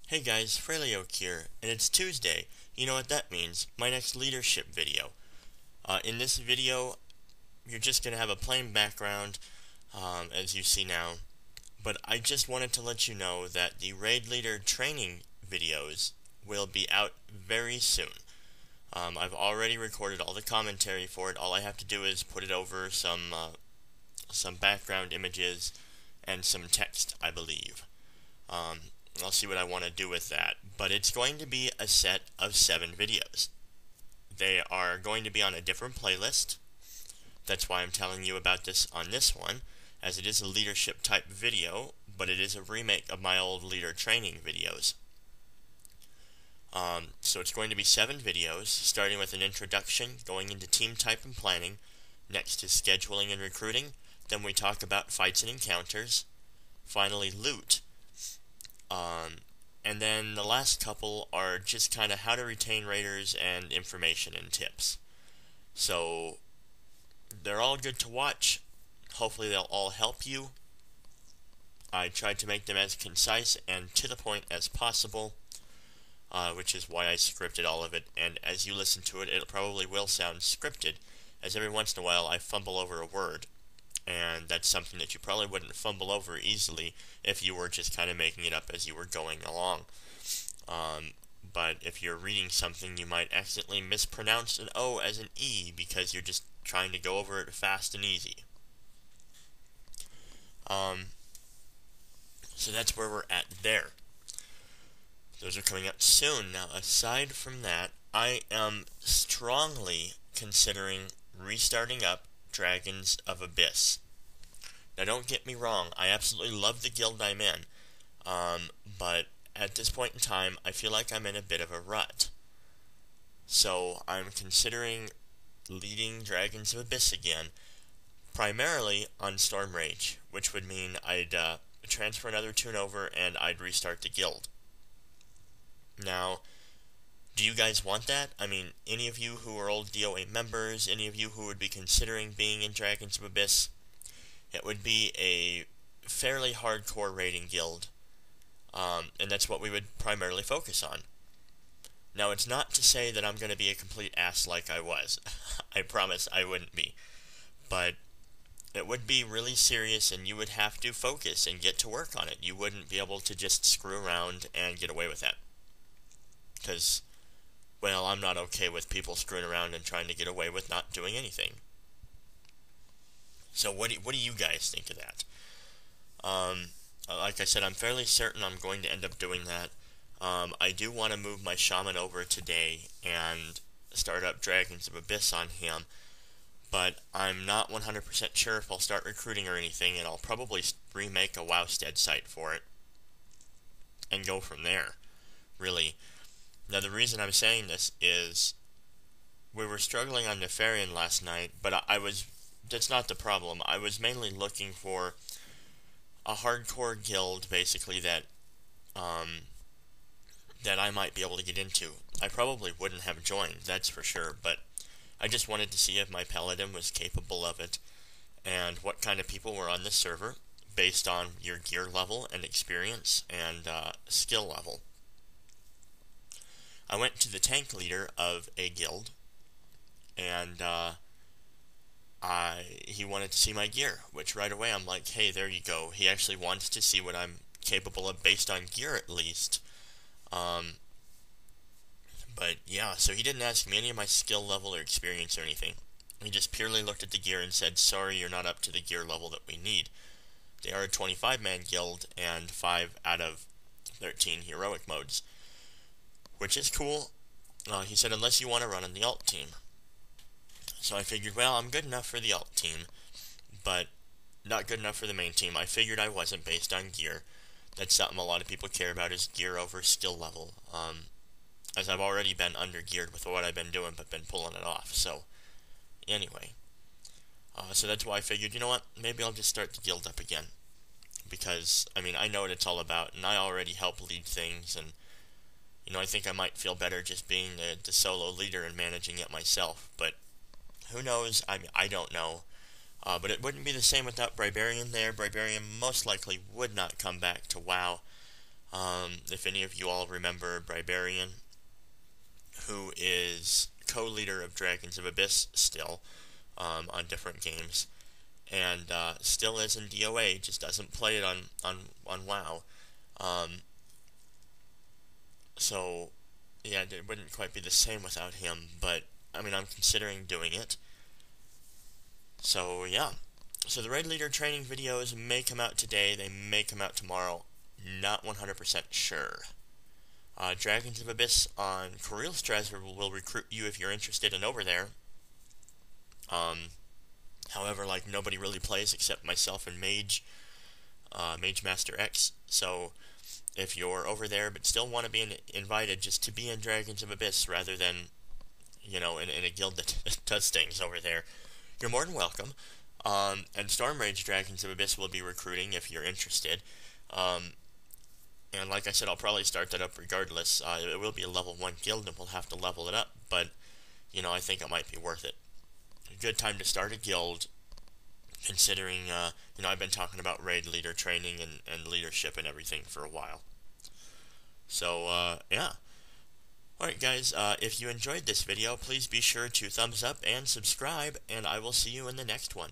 Hey guys, Fhraelaok here, and it's Tuesday. You know what that means, my next leadership video. In this video, you're just going to have a plain background, as you see now, but I just wanted to let you know that the Raid Leader training videos will be out very soon. I've already recorded all the commentary for it. All I have to do is put it over some background images and some text, I believe. I'll see what I want to do with that, but it's going to be a set of 7 videos. They are going to be on a different playlist. That's why I'm telling you about this on this one, as it is a leadership type video, but it is a remake of my old leader training videos. So it's going to be 7 videos, starting with an introduction, going into team type and planning, next is scheduling and recruiting, then we talk about fights and encounters, finally loot. And then the last couple are just kind of how to retain raiders and information and tips. So they're all good to watch. Hopefully they'll all help you. I tried to make them as concise and to the point as possible, which is why I scripted all of it. And as you listen to it, it probably will sound scripted, as every once in a while I fumble over a word. And that's something that you probably wouldn't fumble over easily if you were just kind of making it up as you were going along. But if you're reading something, you might accidentally mispronounce an O as an E because you're just trying to go over it fast and easy. So that's where we're at there. Those are coming up soon. Now, aside from that, I am strongly considering restarting up Dragons of Abyss. Now don't get me wrong, I absolutely love the guild I'm in, but at this point in time, I feel like I'm in a bit of a rut. So I'm considering leading Dragons of Abyss again, primarily on Storm Rage, which would mean I'd transfer another tune over and I'd restart the guild. Now, do you guys want that? I mean, any of you who are old DOA members, any of you who would be considering being in Dragons of Abyss, it would be a fairly hardcore raiding guild, and that's what we would primarily focus on. Now, it's not to say that I'm going to be a complete ass like I was. I promise I wouldn't be. But it would be really serious, and you would have to focus and get to work on it. You wouldn't be able to just screw around and get away with that. Because, well, I'm not okay with people screwing around and trying to get away with not doing anything. So what do you guys think of that? Like I said, I'm fairly certain I'm going to end up doing that. I do want to move my shaman over today and start up Dragons of Abyss on him, but I'm not 100% sure if I'll start recruiting or anything, and I'll probably remake a WoWstead site for it and go from there, really. Now, the reason I'm saying this is we were struggling on Nefarian last night, but that's not the problem. I was mainly looking for a hardcore guild, basically, that I might be able to get into. I probably wouldn't have joined, that's for sure, but I just wanted to see if my paladin was capable of it, and what kind of people were on this server, based on your gear level and experience and skill level. I went to the tank leader of a guild, and he wanted to see my gear, which right away I'm like, hey, there you go. He actually wants to see what I'm capable of based on gear, at least. But yeah, so he didn't ask me any of my skill level or experience or anything. He just purely looked at the gear and said, sorry, you're not up to the gear level that we need. They are a 25-man guild and 5 out of 13 heroic modes, which is cool. He said, unless you want to run on the alt team. So I figured, well, I'm good enough for the alt team, but not good enough for the main team. I figured I wasn't based on gear. That's something a lot of people care about, is gear over skill level. As I've already been under-geared with what I've been doing, but been pulling it off. So, anyway. So that's why I figured, you know what, maybe I'll just start the guild up again. Because, I mean, I know what it's all about, and I already help lead things, and, you know, I think I might feel better just being the solo leader and managing it myself. But who knows? I mean, I don't know. But it wouldn't be the same without Bribarian there. Bribarian most likely would not come back to WoW. If any of you all remember Bribarian, who is co-leader of Dragons of Abyss still, on different games, and still is in DOA, just doesn't play it on WoW. Um, so, yeah, it wouldn't quite be the same without him, but, I mean, I'm considering doing it. So, yeah. So the Raid Leader training videos may come out today, they may come out tomorrow, not 100% sure. Dragons of Abyss on Korilstra's will recruit you if you're interested in over there. However, like, nobody really plays except myself and Mage Master X, so if you're over there but still want to be invited just to be in Dragons of Abyss rather than, in a guild that does things over there, you're more than welcome. And Storm Rage Dragons of Abyss will be recruiting if you're interested. And like I said, I'll probably start that up regardless. It will be a level 1 guild and we'll have to level it up, but, I think it might be worth it. A good time to start a guild, considering, I've been talking about raid leader training and leadership and everything for a while. So, yeah. Alright guys, if you enjoyed this video, please be sure to thumbs up and subscribe, and I will see you in the next one.